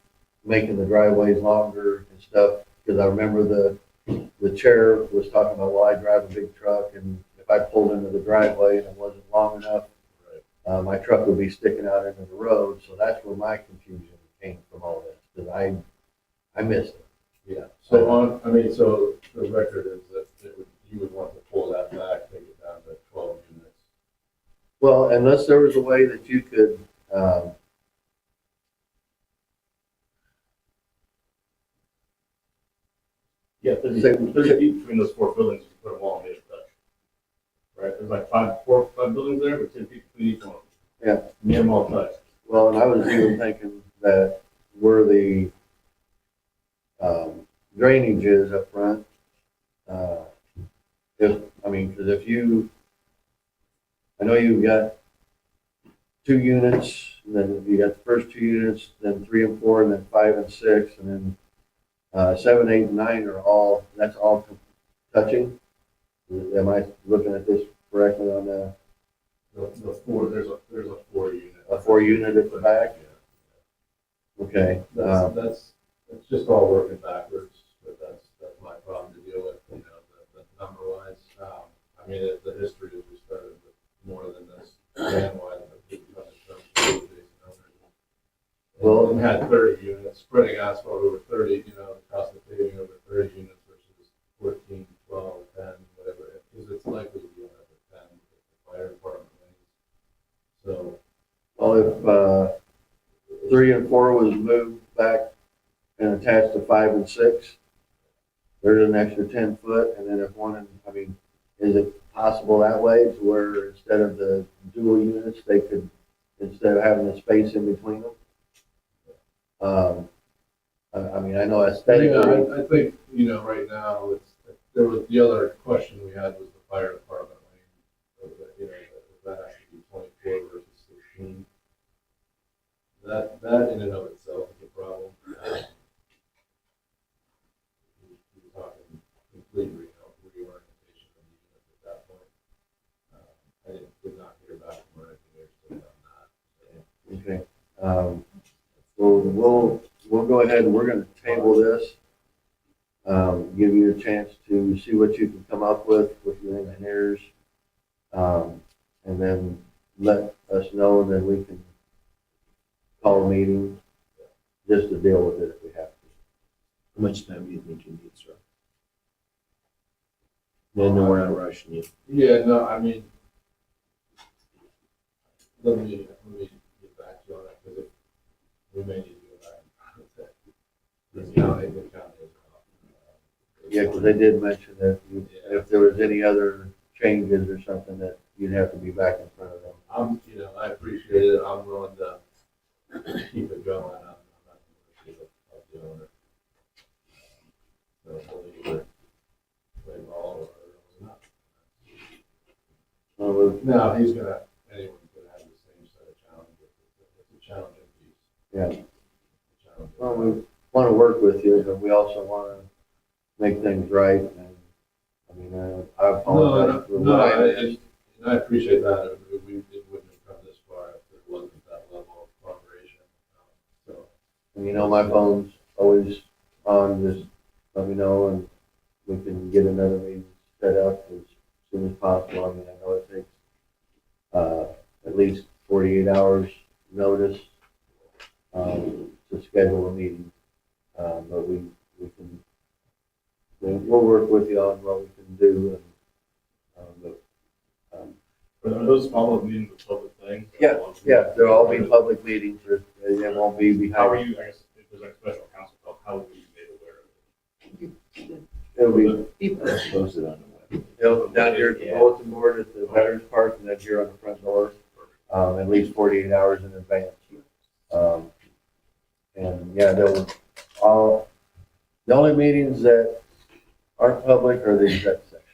making the driveways longer and stuff. Because I remember the chair was talking about, well, I drive a big truck, and if I pulled into the driveway and it wasn't long enough, my truck would be sticking out into the road. So that's where my confusion came from all this, because I missed it. Yeah, so so the record is that you would want to pull that back, take it down to 12 units. Well, unless there was a way that you could, Yeah, 30 feet between those four buildings, you put them all in touch. Right, there's like five buildings there, but 10 feet between each one. Yeah. Near them all touch. well, and I was even thinking that where the drainage is up front, because if you, I know you've got 2 units, and then you got the first 2 units, then 3 and 4, and then 5 and 6, and then 7, 8, and 9 are all, that's all touching. Am I looking at this correctly on The four, there's a 4 unit. a 4 unit at the back? Yeah. Okay. That's just all working backwards, but that's my problem to deal with, the number wise. The history is we started with more than this, and why the people come in Well, and had 30 units, spreading asphalt over 30, the cost of paving over 30 units versus 14, 12, 10, whatever, because it's likely to be another 10 if the fire department wins. So, well, if 3 and 4 was moved back and attached to 5 and 6, there's an extra 10 foot, and then if is it possible that way to where instead of the dual units, they could, instead of having the space in between them? I know aesthetically. yeah, I think, right now, there was, the other question we had was the fire department lane. That has to be 24 versus 16. That in and of itself is a problem. We're talking complete reorientation of the unit at that point. I did not hear back from our engineers on that. Okay. We'll go ahead and we're going to table this. Give you a chance to see what you can come up with your engineers. And then let us know, and then we can call a meeting just to deal with it if we have to. How much time do you think you need, sir? Then we're not rushing you. Yeah, no, let me get back to you on that, because we may need to go back. The county is Yeah, because they did mention that if there was any other changes or something, that you'd have to be back in front of them. I appreciate it. I'm willing to keep it going. I'm not going to of the owner. So we'll either play ball or No, he's gonna, anyone's gonna have the same set of challenges. It's a challenging piece. Yeah. Challenging. Well, we want to work with you, but we also want to make things right. And I mean, I apologize for what I missed. I appreciate that. It wouldn't have come this far if there wasn't that level of cooperation. So, And you know, my phone's always on, just let me know and we can get another meeting set up as soon as possible. I mean, I know it takes at least 48 hours notice to schedule a meeting. But we'll work with you on what we can do. And, Are those follow-up meetings with public things? yeah, they'll all be public meetings. They won't be How are behind. you, I guess, if there's like special counsel, how will you be made aware of it? It'll be Posted on the web. down here at the bulletin board at the Veterans Park and then here on the front door, at least 48 hours in advance. And yeah, the only meetings that aren't public are the exec sessions.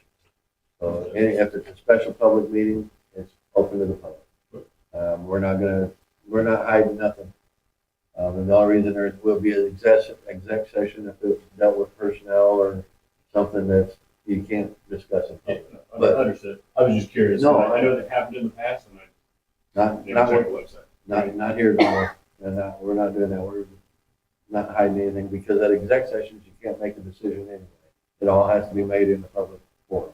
So if it's a special public meeting, it's open to the public. We're not hiding nothing. And the only reason there will be an exec session if it's dealt with personnel or something that you can't discuss in public. But- Understood. I was just curious. No, I know that happened in the past and I didn't check the website. Not here, no. And we're not doing that. We're not hiding anything because at exec sessions, you can't make a decision anyway. It all has to be made in the public forum.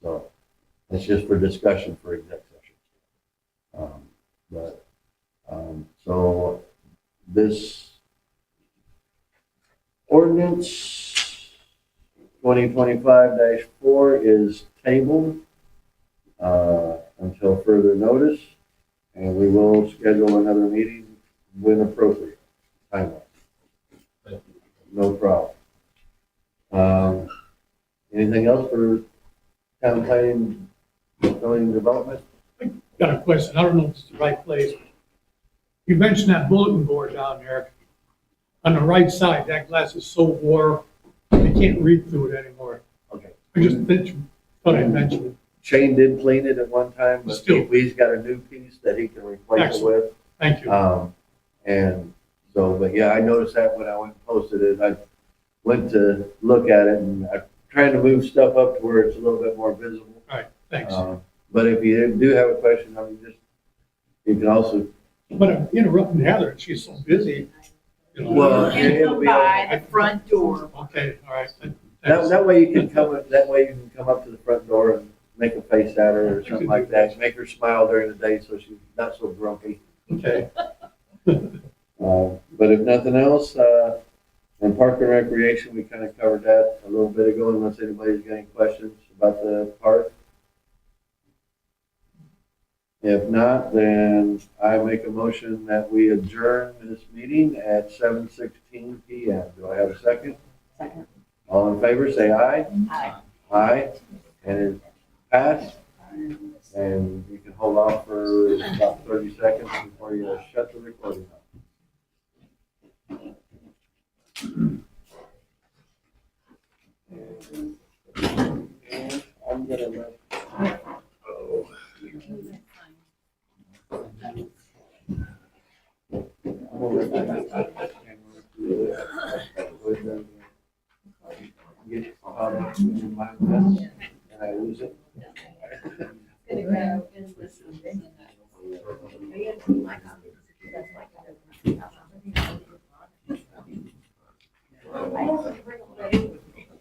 So it's just for discussion for exec sessions. So this ordinance 2025-4 is tabled until further notice, and we will schedule another meeting when appropriate. Time-wise. No problem. Anything else for town planning, zoning development? Got a question, I don't know if it's the right place. You mentioned that bulletin board down there. On the right side, that glass is so warped, you can't read through it anymore. Okay. I just thought I'd mention it. Shane did clean it at one time, but Still. he's got a new piece that he can replace it with. Thank you. And so, but yeah, I noticed that when I went and posted it. I went to look at it and I'm trying to move stuff up to where it's a little bit more visible. All right, thanks. But if you do have a question, I mean, you can also, But I'm interrupting Heather, she's so busy. You know. Well, And come by the front door. Okay, all right. that way you can come up to the front door and make a face at her or something like that. Make her smile during the day so she's not so grumpy. Okay. But if nothing else, in Park and Recreation, we kind of covered that a little bit ago, unless anybody's got any questions about the park. If not, then I make a motion that we adjourn this meeting at 7:16 PM. Do I have a second? Second. All in favor, say aye. Aye. Aye. And it passed. And you can hold off for about 30 seconds before you shut the recording off. And I'm gonna let. Get in my mess and I lose it. Gonna go in this.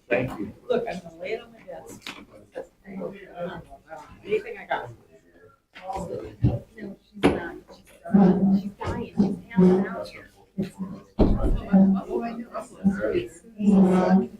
Thank you. Look, I'm gonna lay it on my desk. Anything I got. No, she's not. She's dying. She's passing out. Oh, I know.